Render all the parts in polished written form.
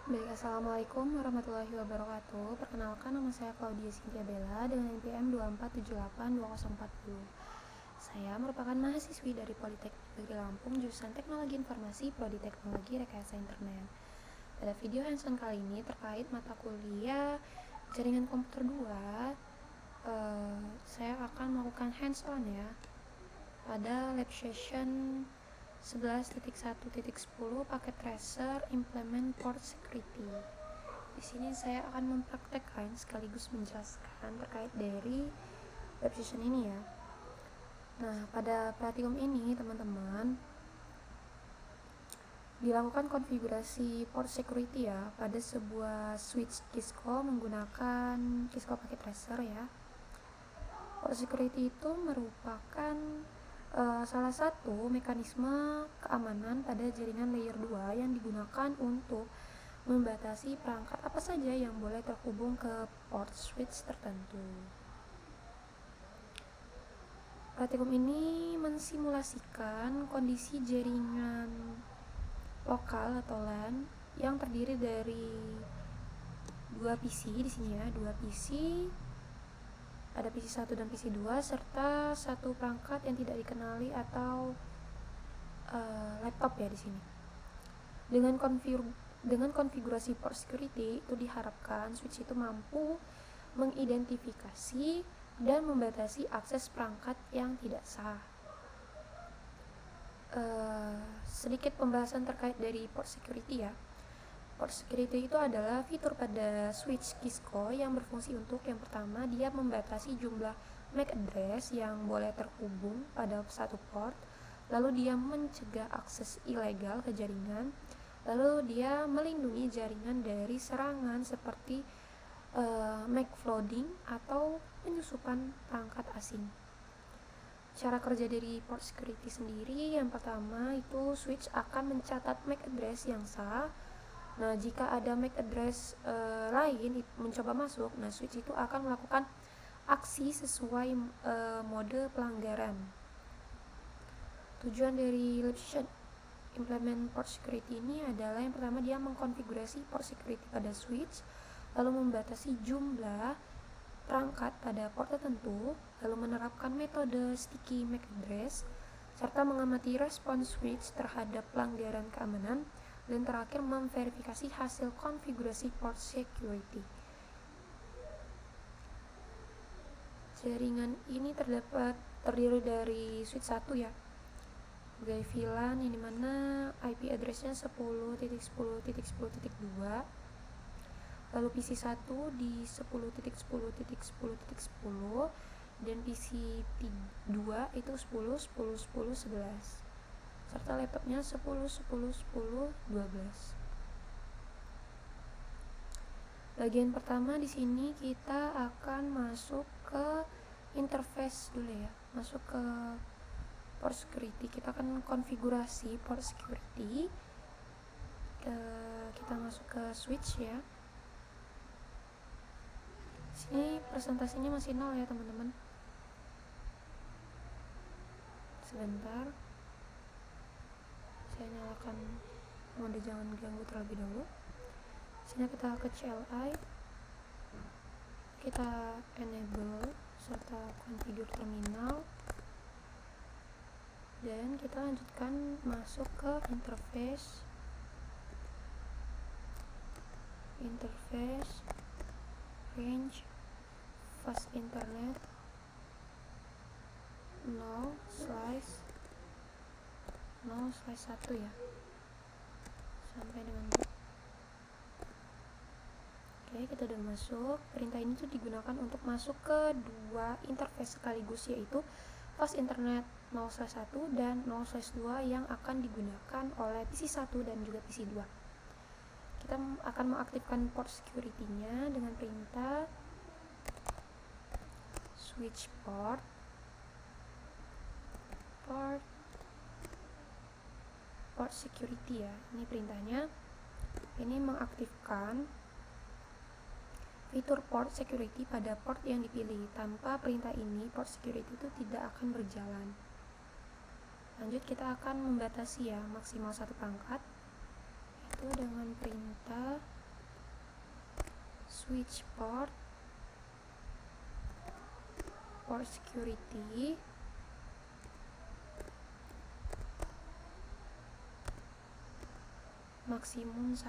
Baik, Assalamualaikum warahmatullahi wabarakatuh. Perkenalkan, nama saya Claudia Cynthia Bella dengan NPM 24782040. Saya merupakan mahasiswi dari Politeknik Negeri Lampung, jurusan Teknologi Informasi, Prodi Teknologi Rekayasa Internet. Pada video hands-on kali ini terkait mata kuliah Jaringan Komputer 2, saya akan melakukan hands-on ya pada lab session 11.1.10 paket tracer implement port security. Di sini saya akan mempraktekkan sekaligus menjelaskan terkait dari web session ini ya. Nah, pada praktikum ini teman-teman dilakukan konfigurasi port security ya pada sebuah switch Cisco menggunakan Cisco paket tracer ya. Port security itu merupakan salah satu mekanisme keamanan pada jaringan layer 2 yang digunakan untuk membatasi perangkat apa saja yang boleh terhubung ke port switch tertentu. Praktikum ini mensimulasikan kondisi jaringan lokal atau LAN yang terdiri dari dua PC di sini ya, dua PC, ada PC 1 dan PC 2 serta satu perangkat yang tidak dikenali atau laptop ya di sini. Dengan konfigurasi port security itu diharapkan switch itu mampu mengidentifikasi dan membatasi akses perangkat yang tidak sah. Sedikit pembahasan terkait dari port security ya. Port security itu adalah fitur pada switch Cisco yang berfungsi untuk yang pertama, dia membatasi jumlah MAC address yang boleh terhubung pada satu port, lalu dia mencegah akses ilegal ke jaringan, lalu dia melindungi jaringan dari serangan seperti MAC flooding atau penyusupan perangkat asing. Cara kerja dari port security sendiri, yang pertama itu switch akan mencatat MAC address yang sah. Nah, jika ada MAC address lain mencoba masuk, nah switch itu akan melakukan aksi sesuai mode pelanggaran. Tujuan dari lab session implement port security ini adalah yang pertama, dia mengkonfigurasi port security pada switch, lalu membatasi jumlah perangkat pada port tertentu, lalu menerapkan metode sticky MAC address, serta mengamati respons switch terhadap pelanggaran keamanan, dan terakhir memverifikasi hasil konfigurasi port security. Jaringan ini terdiri dari switch 1 ya, sebagai VLAN yang dimana IP addressnya 10.10.10.2, lalu PC 1 di 10.10.10.10, dan PC 2 itu 10.10.10.11, serta laptopnya 10.10.10.12. Bagian pertama di sini kita akan masuk ke interface dulu ya, masuk ke port security. Kita akan konfigurasi port security. Kita masuk ke switch ya. Sini presentasinya masih 0 ya teman-teman. Sebentar, saya nyalakan mode jangan ganggu terlebih dahulu. Sini kita ke CLI, kita enable serta configure terminal, dan kita lanjutkan masuk ke interface range fast internet 0/1 ya, sampai dengan Oke, kita udah masuk. Perintah ini tuh digunakan untuk masuk ke dua interface sekaligus, yaitu fast internet 0/1 dan 0/2 yang akan digunakan oleh PC 1 dan juga PC 2. Kita akan mengaktifkan port security-nya dengan perintah switch port security ya. Ini perintahnya. Ini mengaktifkan fitur port security pada port yang dipilih. Tanpa perintah ini, port security itu tidak akan berjalan. Lanjut, kita akan membatasi ya maksimal satu perangkat, itu dengan perintah switch port security, maksimum 1.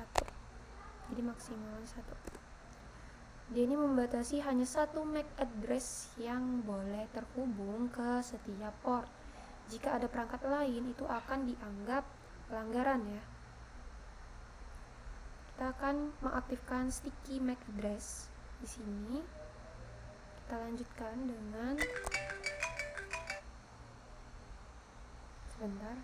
Jadi maksimal 1. Dia ini membatasi hanya satu MAC address yang boleh terhubung ke setiap port. Jika ada perangkat lain, itu akan dianggap pelanggaran ya. Kita akan mengaktifkan sticky MAC address di sini. Kita lanjutkan dengan sebentar.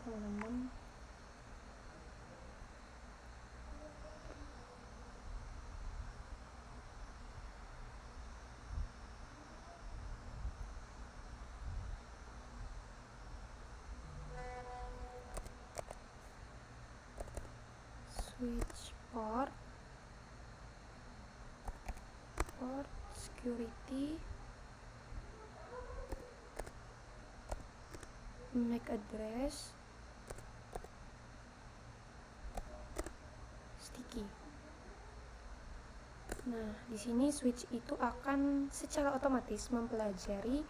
Teman-teman, switch port security, MAC address, sticky. Nah, di sini switch itu akan secara otomatis mempelajari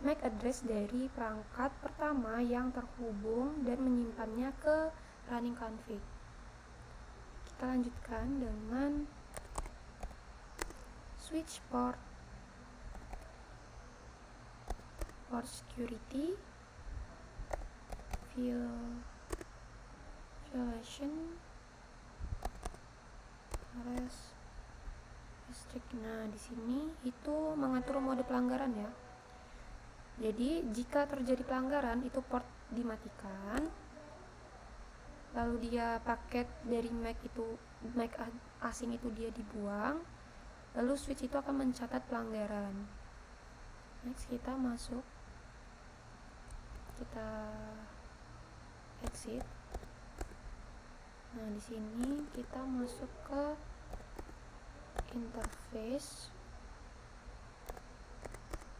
MAC address dari perangkat pertama yang terhubung dan menyimpannya ke running config. Kita lanjutkan dengan switch port security, violation restrict. Nah, di sini itu mengatur mode pelanggaran ya. Jadi, jika terjadi pelanggaran, itu port dimatikan. Lalu dia paket dari MAC asing itu dia dibuang. Lalu switch itu akan mencatat pelanggaran. Next, kita masuk. Kita exit. Nah, di sini kita masuk ke interface,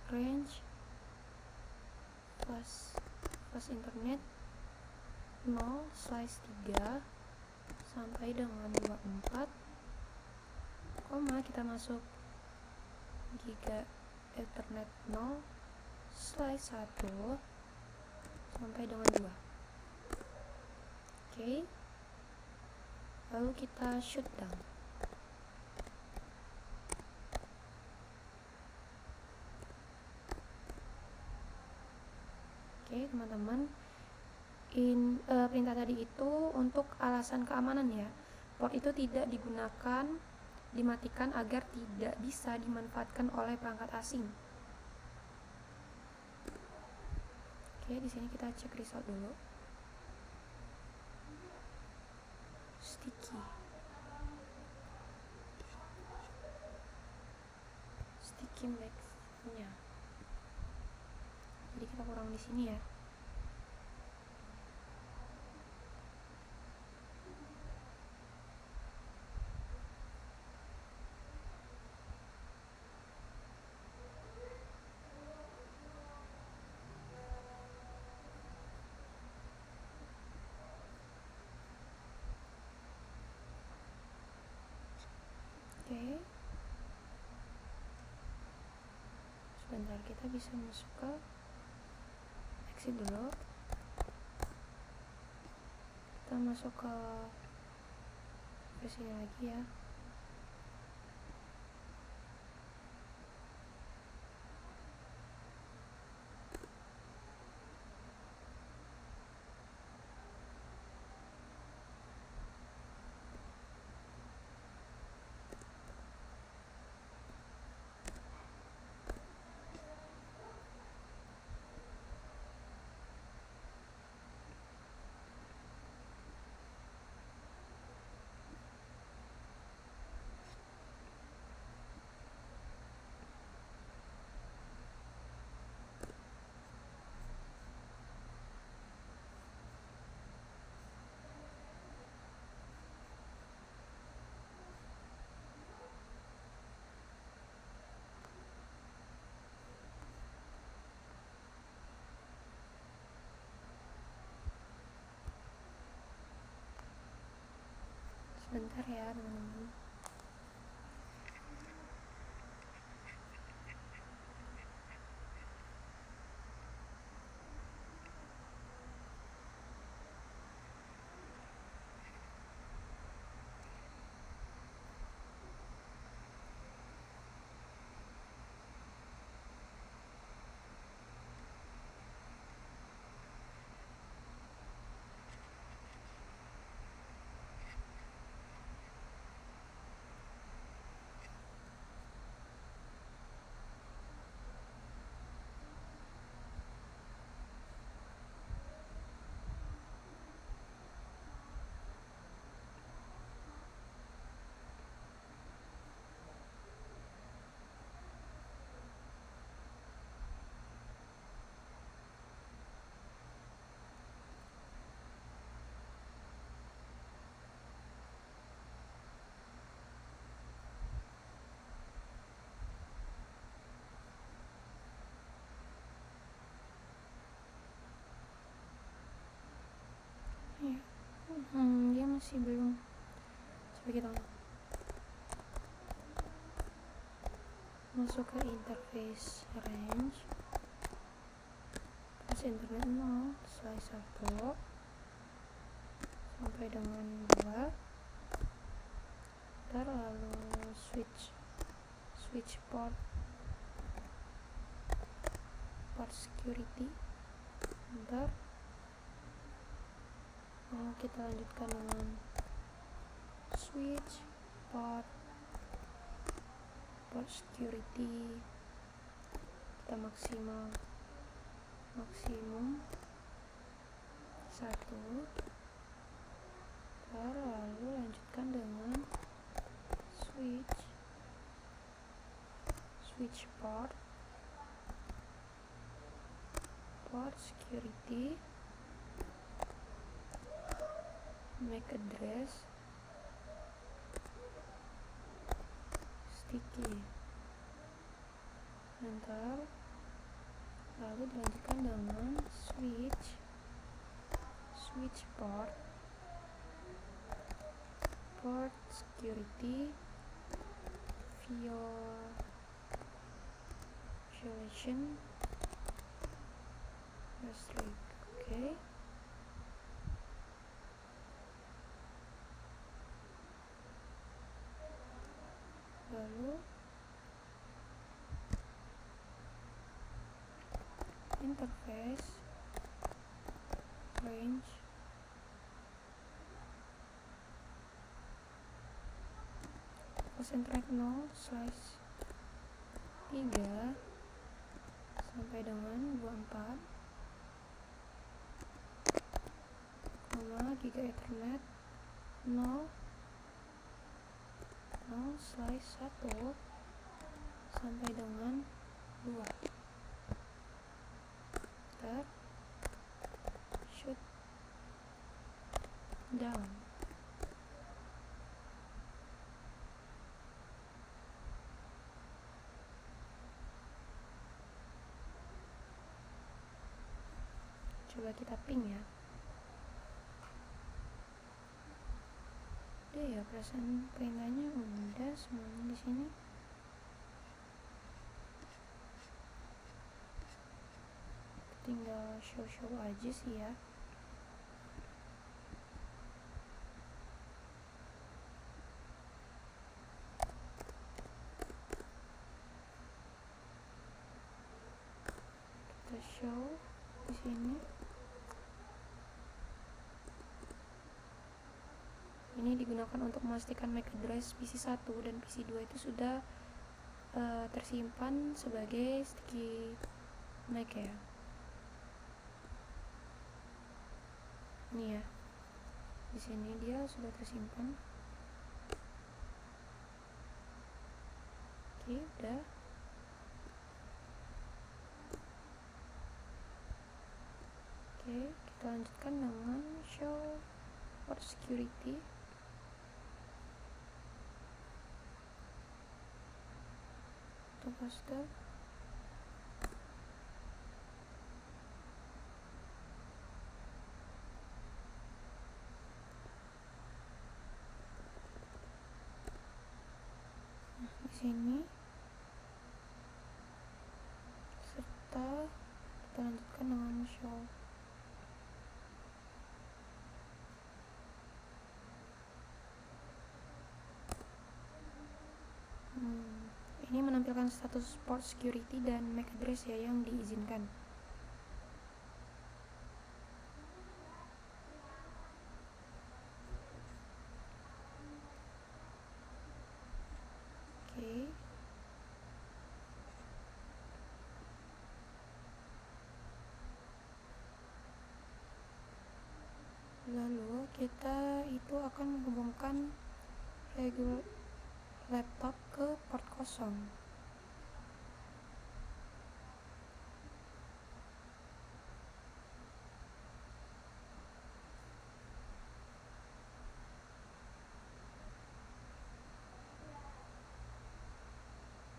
range, fast internet 0/3 sampai dengan 24, kita masuk giga ethernet 0/1 sampai dengan 2. Oke. Lalu kita shutdown. Oke, teman-teman, perintah tadi itu untuk alasan keamanan ya. Port itu tidak dimatikan agar tidak bisa dimanfaatkan oleh perangkat asing. Oke, di sini kita cek result dulu. Sticky max-nya. Jadi kita kurang di sini ya. Oke. Sebentar, kita bisa masuk ke exit dulu. Kita masuk ke versi lagi ya. Bentar ya teman-teman. Ya. Dia masih belum. Coba kita masuk ke interface range, pas internet 0/1 sampai dengan 2, lalu switch port security, kita lanjutkan dengan switch port security, kita maksimum 1, lalu lanjutkan dengan switch port security, MAC address sticky, enter, lalu dilanjutkan dengan switch port security violation restrict. Oke. Lalu interface range, concentrate 0/3 sampai dengan 24, giga ethernet 0/1 sampai dengan 2, shut down. Coba kita ping ya. Udah ya, perasaan perintahnya udah semuanya di sini. Tinggal show aja sih ya. Kita show di sini. Ini digunakan untuk memastikan MAC address PC1 dan PC2 itu sudah tersimpan sebagai sticky MAC ya. Ini ya, di sini dia sudah tersimpan. Oke, udah. Oke, kita lanjutkan dengan show port security. Paste. di sini, serta kita lanjutkan dengan show. Ini menampilkan status port security dan MAC address ya yang diizinkan. Oke. Lalu kita itu akan menghubungkan regular laptop ke port kosong.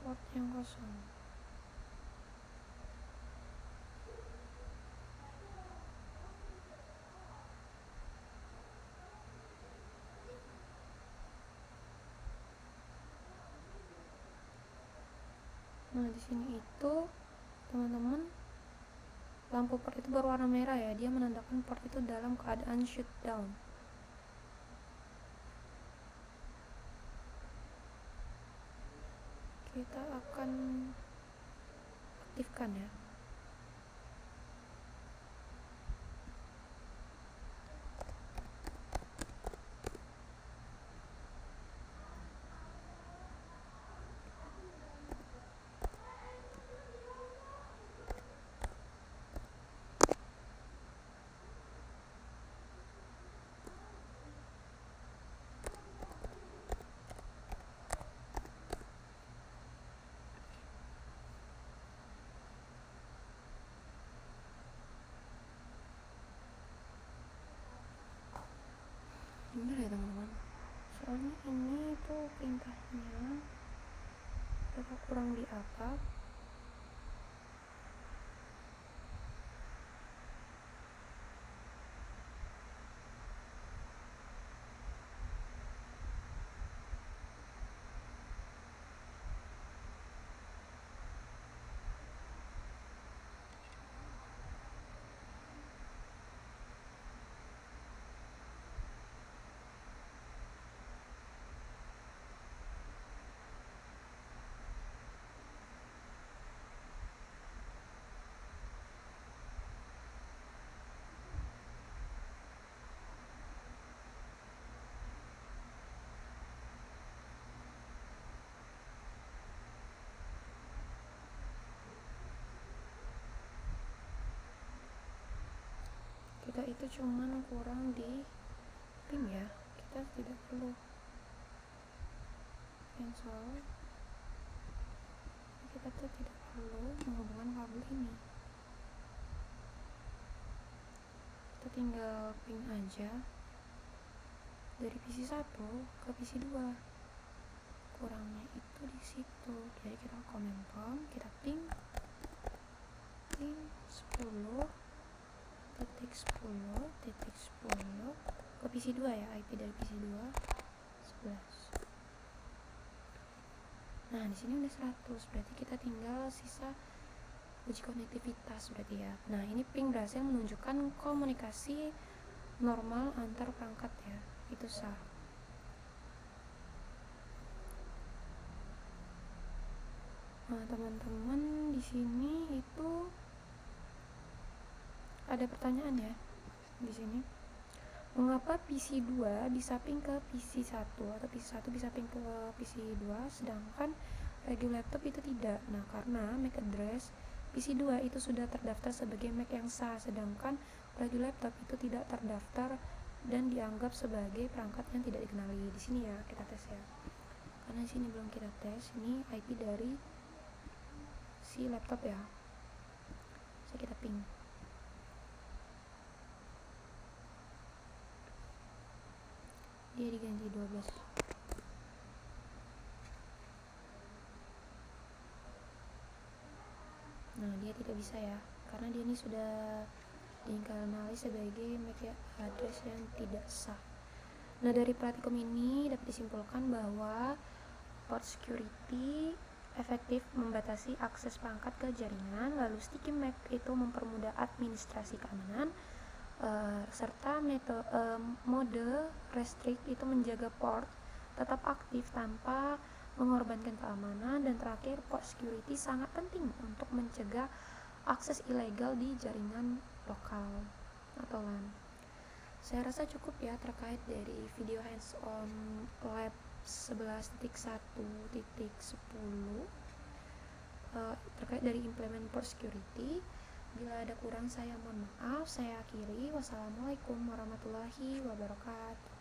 Port yang kosong. Nah, di sini itu teman-teman, lampu port itu berwarna merah ya, dia menandakan port itu dalam keadaan shutdown. Kita akan aktifkan ya. Bener ya teman-teman, soalnya ini tuh perintahnya agak kurang di apa. Kita itu cuman kurang di pin ya, kita tidak perlu cancel, kita tuh tidak perlu menghubungkan kabel ini, kita tinggal ping aja dari PC 1 ke PC 2, kurangnya itu di situ. Jadi kita command prompt, kita ping 10.10.10 ke PC 2 ya, IP dari PC 2 11. Nah, di sini udah 100, berarti kita tinggal sisa uji konektivitas berarti ya. Nah, ini ping berhasil menunjukkan komunikasi normal antar perangkat ya, itu sah. Nah, teman-teman, di sini itu ada pertanyaan ya. Di sini, mengapa PC 2 bisa ping ke PC 1 atau PC 1 bisa ping ke PC 2 sedangkan regular laptop itu tidak? Nah, karena MAC address PC 2 itu sudah terdaftar sebagai MAC yang sah, sedangkan regular laptop itu tidak terdaftar dan dianggap sebagai perangkat yang tidak dikenali. Di sini ya kita tes ya. Karena di sini belum kita tes, ini IP dari si laptop ya. Bisa kita ping. Dia diganti 12. Nah, dia tidak bisa ya, karena dia ini sudah dikenali sebagai MAC address yang tidak sah. Nah, dari praktikum ini dapat disimpulkan bahwa Port security efektif membatasi akses perangkat ke jaringan, lalu sticky MAC itu mempermudah administrasi keamanan, serta mode restrict itu menjaga port tetap aktif tanpa mengorbankan keamanan, dan terakhir port security sangat penting untuk mencegah akses ilegal di jaringan lokal atau LAN. Saya rasa cukup ya terkait dari video hands-on lab 11.1.10 terkait dari implement port security. Bila ada kurang saya mohon maaf. Saya akhiri. Wassalamualaikum warahmatullahi wabarakatuh.